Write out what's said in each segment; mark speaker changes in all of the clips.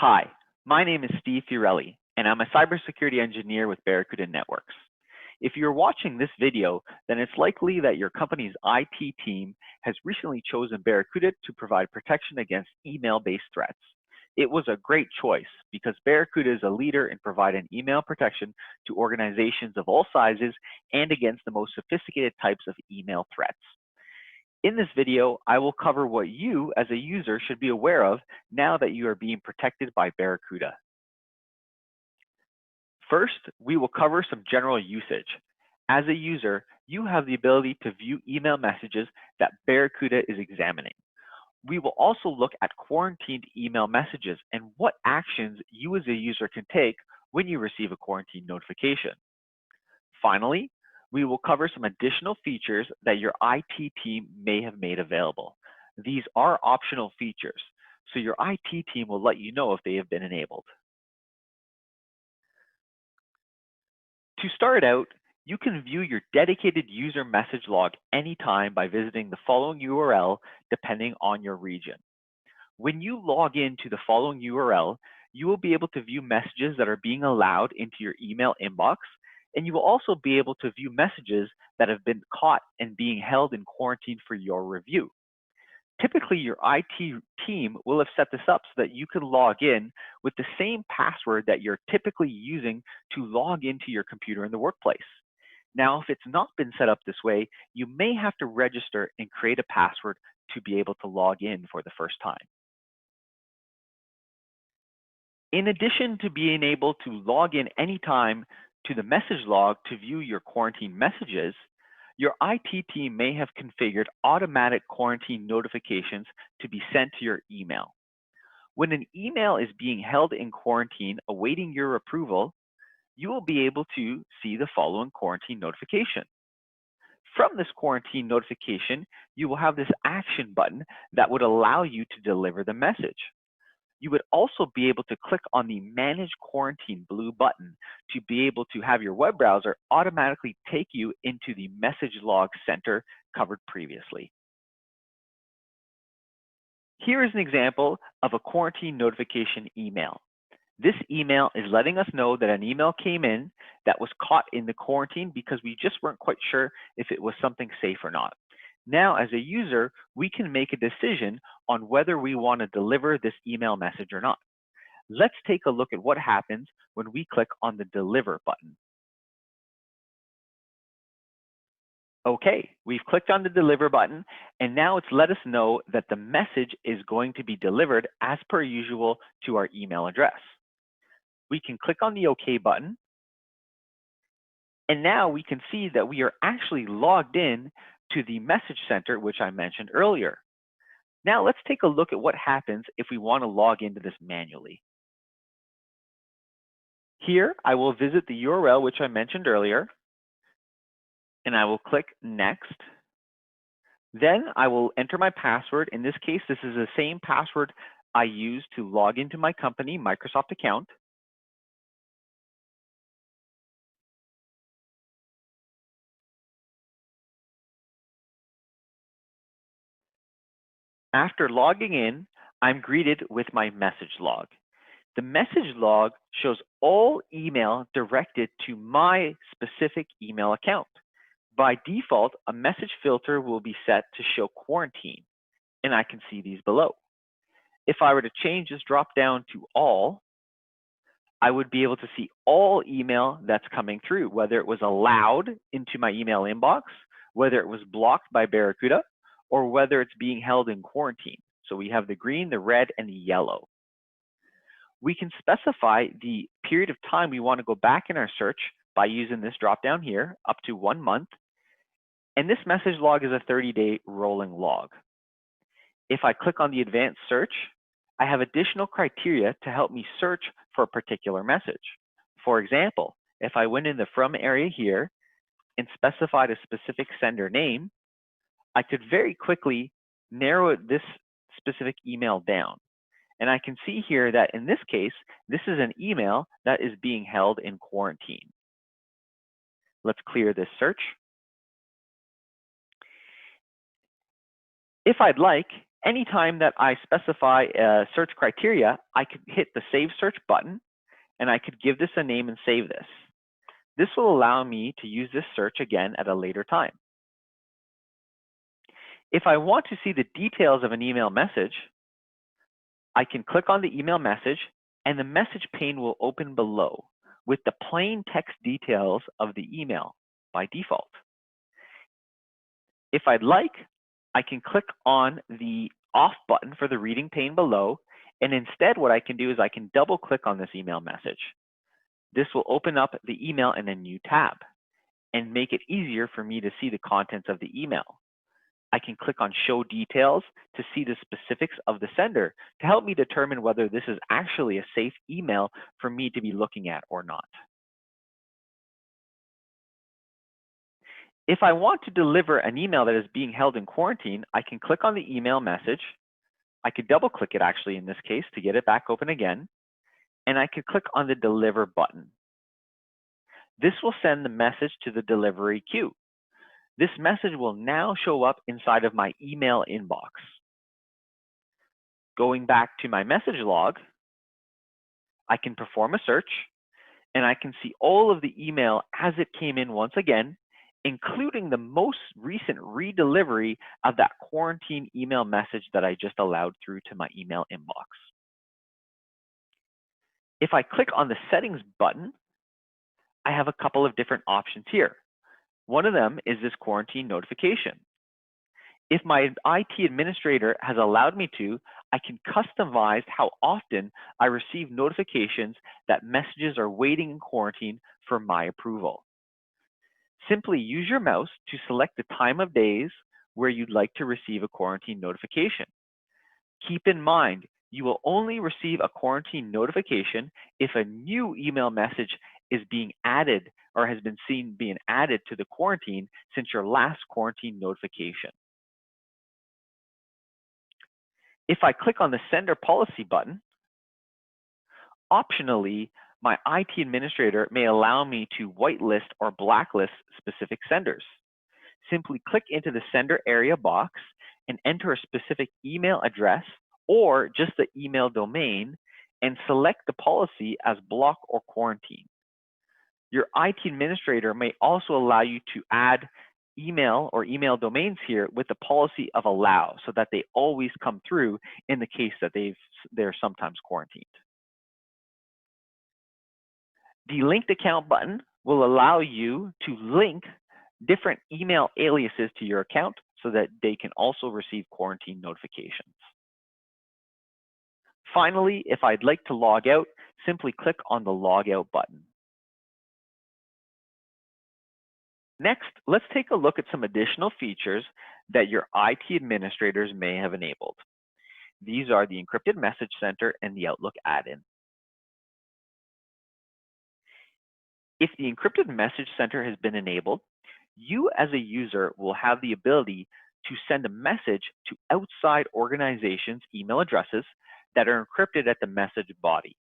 Speaker 1: Hi, my name is Steve Fiorelli, and I'm a cybersecurity engineer with Barracuda Networks. If you're watching this video, then it's likely that your company's IT team has recently chosen Barracuda to provide protection against email-based threats. It was a great choice because Barracuda is a leader in providing email protection to organizations of all sizes and against the most sophisticated types of email threats. In this video, I will cover what you as a user should be aware of now that you are being protected by Barracuda. First, we will cover some general usage. As a user, you have the ability to view email messages that Barracuda is examining. We will also look at quarantined email messages and what actions you as a user can take when you receive a quarantine notification. Finally, we will cover some additional features that your IT team may have made available. These are optional features, so your IT team will let you know if they have been enabled. To start out, you can view your dedicated user message log anytime by visiting the following URL depending on your region. When you log into the following URL, you will be able to view messages that are being allowed into your email inbox, and you will also be able to view messages that have been caught and being held in quarantine for your review. Typically, your IT team will have set this up so that you can log in with the same password that you're typically using to log into your computer in the workplace. Now, if it's not been set up this way, you may have to register and create a password to be able to log in for the first time. In addition to being able to log in anytime to the message log to view your quarantine messages, your IT team may have configured automatic quarantine notifications to be sent to your email. When an email is being held in quarantine awaiting your approval, you will be able to see the following quarantine notification. From this quarantine notification, you will have this action button that would allow you to deliver the message. You would also be able to click on the Manage Quarantine blue button to be able to have your web browser automatically take you into the message log center covered previously. Here is an example of a quarantine notification email. This email is letting us know that an email came in that was caught in the quarantine because we just weren't quite sure if it was something safe or not. Now, as a user, we can make a decision on whether we want to deliver this email message or not. Let's take a look at what happens when we click on the Deliver button. Okay, we've clicked on the Deliver button, and now it's let us know that the message is going to be delivered as per usual to our email address. We can click on the OK button, and now we can see that we are actually logged in to the message center, which I mentioned earlier. Now let's take a look at what happens if we want to log into this manually. Here, I will visit the URL, which I mentioned earlier, and I will click Next. Then I will enter my password. In this case, this is the same password I use to log into my company Microsoft account. After logging in, I'm greeted with my message log. The message log shows all email directed to my specific email account. By default, a message filter will be set to show quarantine, and I can see these below. If I were to change this drop down to all, I would be able to see all email that's coming through, whether it was allowed into my email inbox, whether it was blocked by Barracuda, or whether it's being held in quarantine. So we have the green, the red, and the yellow. We can specify the period of time we want to go back in our search by using this drop down here, up to 1 month. And this message log is a 30-day rolling log. If I click on the advanced search, I have additional criteria to help me search for a particular message. For example, if I went in the From area here and specified a specific sender name, I could very quickly narrow this specific email down. And I can see here that in this case, this is an email that is being held in quarantine. Let's clear this search. If I'd like, Anytime that I specify a search criteria, I could hit the Save Search button, and I could give this a name and save this. This will allow me to use this search again at a later time. If I want to see the details of an email message, I can click on the email message, and the message pane will open below with the plain text details of the email by default. If I'd like, I can click on the off button for the reading pane below, and instead what I can do is I can double click on this email message. This will open up the email in a new tab and make it easier for me to see the contents of the email. I can click on Show Details to see the specifics of the sender to help me determine whether this is actually a safe email for me to be looking at or not. If I want to deliver an email that is being held in quarantine, I can click on the email message. I could double click it actually in this case to get it back open again, and I could click on the Deliver button. This will send the message to the delivery queue. This message will now show up inside of my email inbox. Going back to my message log, I can perform a search, and I can see all of the email as it came in once again, including the most recent redelivery of that quarantine email message that I just allowed through to my email inbox. If I click on the Settings button, I have a couple of different options here. One of them is this quarantine notification. If my IT administrator has allowed me to, I can customize how often I receive notifications that messages are waiting in quarantine for my approval. Simply use your mouse to select the time of days where you'd like to receive a quarantine notification. Keep in mind, you will only receive a quarantine notification if a new email message is being added or has been seen being added to the quarantine since your last quarantine notification. If I click on the Sender Policy button, optionally, my IT administrator may allow me to whitelist or blacklist specific senders. Simply click into the Sender Area box and enter a specific email address or just the email domain and select the policy as block or quarantine. Your IT administrator may also allow you to add email or email domains here with the policy of allow so that they always come through in the case that they're sometimes quarantined. The linked account button will allow you to link different email aliases to your account so that they can also receive quarantine notifications. Finally, if I'd like to log out, simply click on the Log Out button. Next, let's take a look at some additional features that your IT administrators may have enabled. These are the Encrypted Message Center and the Outlook add-in. If the Encrypted Message Center has been enabled, you as a user will have the ability to send a message to outside organizations' email addresses that are encrypted at the message body.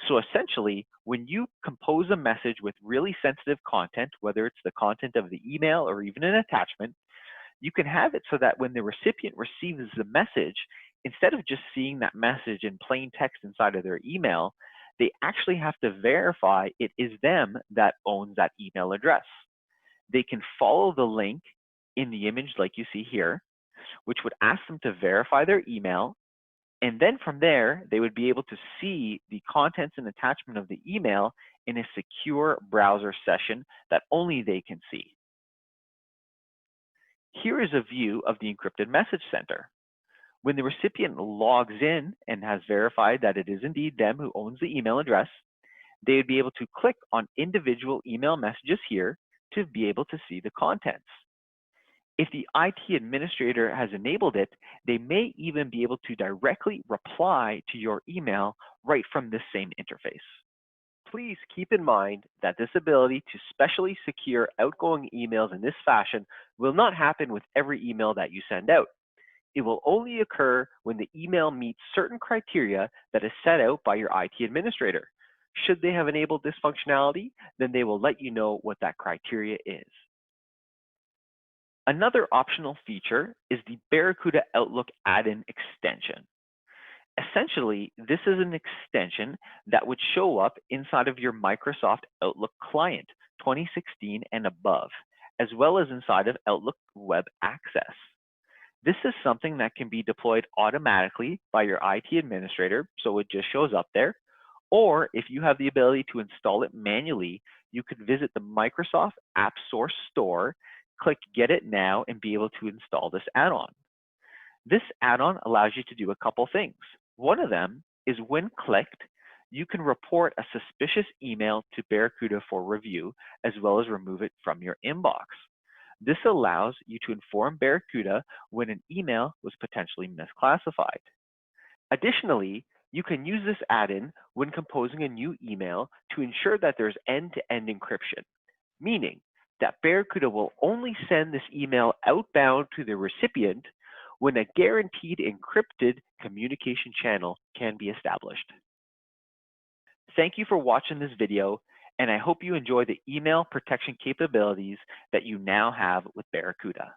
Speaker 1: So essentially, when you compose a message with really sensitive content, whether it's the content of the email or even an attachment, you can have it so that when the recipient receives the message, instead of just seeing that message in plain text inside of their email, they actually have to verify it is them that owns that email address. They can follow the link in the image like you see here, which would ask them to verify their email. And then from there, they would be able to see the contents and attachment of the email in a secure browser session that only they can see. Here is a view of the Encrypted Message Center. When the recipient logs in and has verified that it is indeed them who owns the email address, they would be able to click on individual email messages here to be able to see the contents. If the IT administrator has enabled it, they may even be able to directly reply to your email right from this same interface. Please keep in mind that this ability to specially secure outgoing emails in this fashion will not happen with every email that you send out. It will only occur when the email meets certain criteria that is set out by your IT administrator. Should they have enabled this functionality, then they will let you know what that criteria is. Another optional feature is the Barracuda Outlook add-in extension. Essentially, this is an extension that would show up inside of your Microsoft Outlook client 2016 and above, as well as inside of Outlook Web Access. This is something that can be deployed automatically by your IT administrator, so it just shows up there. Or if you have the ability to install it manually, you could visit the Microsoft App Source Store, click Get It Now, and be able to install this add-on. This add-on allows you to do a couple things. One of them is when clicked, you can report a suspicious email to Barracuda for review, as well as remove it from your inbox. This allows you to inform Barracuda when an email was potentially misclassified. Additionally, you can use this add-in when composing a new email to ensure that there's end-to-end encryption, meaning that Barracuda will only send this email outbound to the recipient when a guaranteed encrypted communication channel can be established. Thank you for watching this video, and I hope you enjoy the email protection capabilities that you now have with Barracuda.